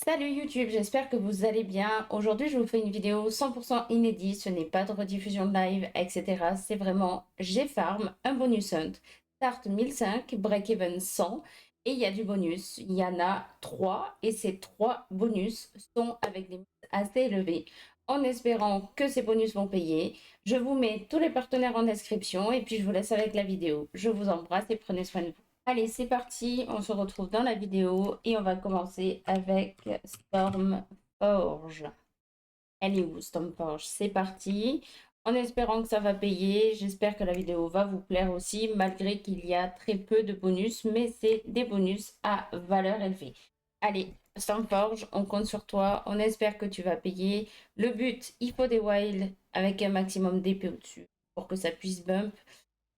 Salut YouTube, j'espère que vous allez bien. Aujourd'hui, je vous fais une vidéo 100% inédite. Ce n'est pas de rediffusion de live, etc. C'est vraiment G-Farm, un bonus hunt. Start 1005, break-even 100. Et il y a du bonus. Il y en a 3. Et ces 3 bonus sont avec des mises assez élevées. En espérant que ces bonus vont payer. Je vous mets tous les partenaires en description. Et puis, je vous laisse avec la vidéo. Je vous embrasse et prenez soin de vous. Allez, c'est parti, on se retrouve dans la vidéo et on va commencer avec Stormforge. Elle est où Stormforge? C'est parti, en espérant que ça va payer. J'espère que la vidéo va vous plaire aussi, malgré qu'il y a très peu de bonus, mais c'est des bonus à valeur élevée. Allez, Stormforge, on compte sur toi, on espère que tu vas payer. Le but, il faut des wilds avec un maximum d'épée au-dessus pour que ça puisse bump.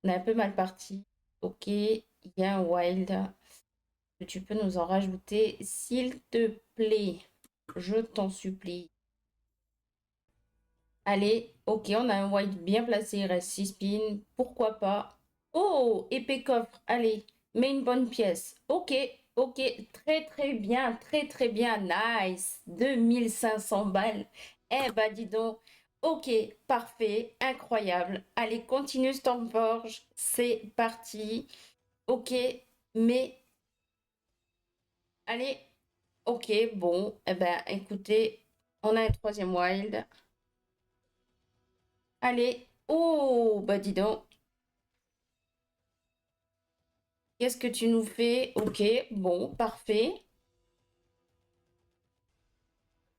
On est un peu mal parti. Ok, il y a un wild. Tu peux nous en rajouter, s'il te plaît. Je t'en supplie. Allez, ok, on a un wild bien placé. Il reste 6 spins. Pourquoi pas? Oh, épée coffre. Allez, mets une bonne pièce. Ok, ok. Très, très bien. Très, très bien. Nice. 2500 balles. Eh ben, dis donc. Ok, parfait. Incroyable. Allez, continue Stormforge. C'est parti. Ok, mais allez, ok, bon, eh ben, écoutez, on a un troisième wild. Allez, oh, bah dis donc, qu'est-ce que tu nous fais? Ok, bon, parfait.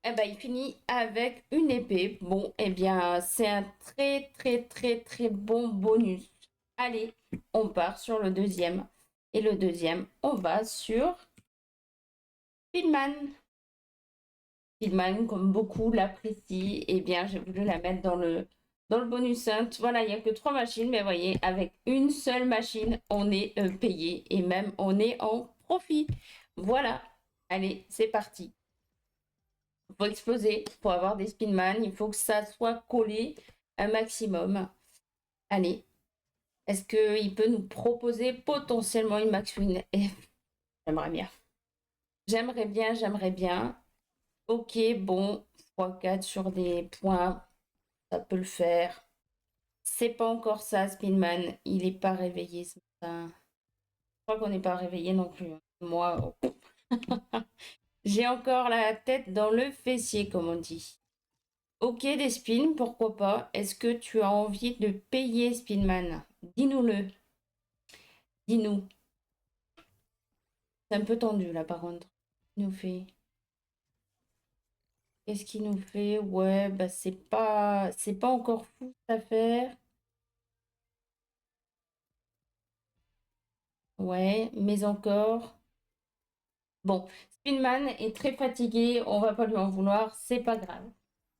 Eh ben, il finit avec une épée. Bon, eh bien, c'est un très, très, très, très bon bonus. Allez, on part sur le deuxième. Et le deuxième, on va sur Speedman. Speedman, comme beaucoup l'apprécient, eh bien, j'ai voulu la mettre dans le bonus hunt. Voilà, il n'y a que 3 machines, mais vous voyez, avec une seule machine, on est payé et même on est en profit. Voilà, allez, c'est parti. Il faut exploser, il faut avoir des Speedman, il faut que ça soit collé un maximum. Allez, est-ce qu'il peut nous proposer potentiellement une max win? J'aimerais bien. J'aimerais bien, j'aimerais bien. Ok, bon, x4 sur des points, ça peut le faire. C'est pas encore ça, Spinman. Il est pas réveillé ce matin. Je crois qu'on n'est pas réveillé non plus, hein. Moi, oh. J'ai encore la tête dans le fessier, comme on dit. Ok, des spins, pourquoi pas. Est-ce que tu as envie de payer, Spinman? Dis-nous-le. Dis-nous. C'est un peu tendu là, par contre. Il nous fait. Qu'est-ce qu'il nous fait? Ouais, bah c'est pas encore fou cette affaire. Ouais, mais encore. Bon, Spinman est très fatigué, on va pas lui en vouloir, c'est pas grave.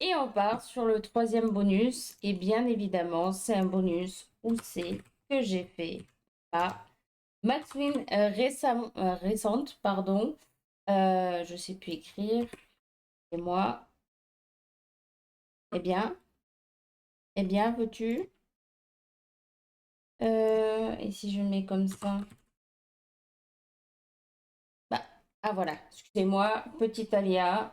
Et on part sur le troisième bonus, et bien évidemment, c'est un bonus où c'est que j'ai fait à Maxwin récente, pardon. Je sais plus écrire, et moi, eh bien, veux-tu? Et si je mets comme ça? Bah, ah voilà, excusez-moi, petit aléa.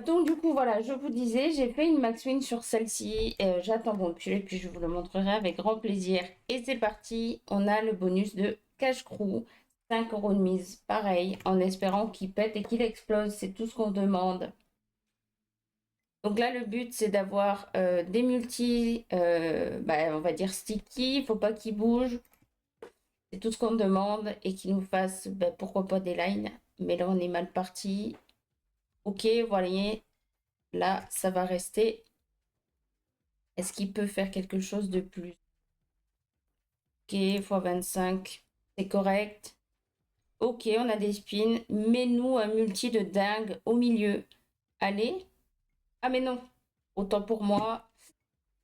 Donc du coup voilà, je vous disais, j'ai fait une max win sur celle-ci. J'attends mon pull et puis je vous le montrerai avec grand plaisir. Et c'est parti, on a le bonus de cash crew, 5 euros de mise, pareil, en espérant qu'il pète et qu'il explose, c'est tout ce qu'on demande. Donc là le but c'est d'avoir des multis, on va dire sticky, il faut pas qu'ils bougent, c'est tout ce qu'on demande et qu'ils nous fassent, pourquoi pas des lines. Mais là on est mal parti. Ok, voilà. Là, ça va rester. Est-ce qu'il peut faire quelque chose de plus? Ok, x25, c'est correct. Ok, on a des spins. Mets-nous un multi de dingue au milieu. Allez. Ah mais non. Autant pour moi.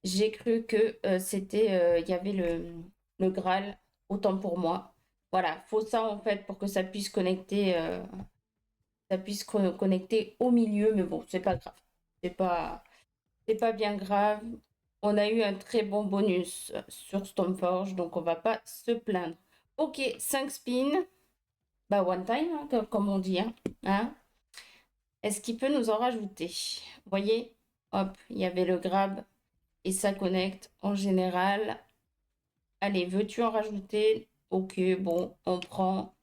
J'ai cru que il y avait le Graal. Autant pour moi. Voilà, faut ça en fait pour que ça puisse connecter, connecter au milieu. Mais bon, c'est pas grave. C'est pas bien grave. On a eu un très bon bonus sur Stormforge, donc on va pas se plaindre. Ok, 5 spins. Bah, one time, hein, comme on dit. Hein. Est-ce qu'il peut nous en rajouter? Vous voyez, hop, il y avait le grab et ça connecte en général. Allez, veux-tu en rajouter? Ok, bon, on prend.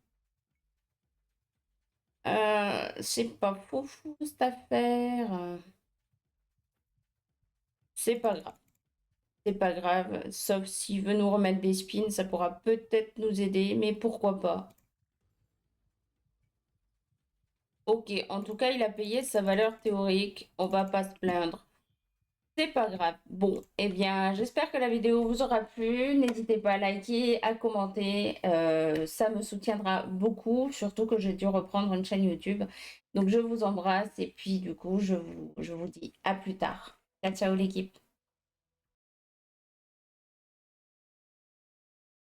C'est pas fou cette affaire. C'est pas grave. C'est pas grave. Sauf s'il veut nous remettre des spins, ça pourra peut-être nous aider, mais pourquoi pas? Ok, en tout cas, il a payé sa valeur théorique. On va pas se plaindre. C'est pas grave. Bon, eh bien, j'espère que la vidéo vous aura plu. N'hésitez pas à liker, à commenter. Ça me soutiendra beaucoup, surtout que j'ai dû reprendre une chaîne YouTube. Donc, je vous embrasse et puis, du coup, je vous dis à plus tard. Ciao, ciao l'équipe.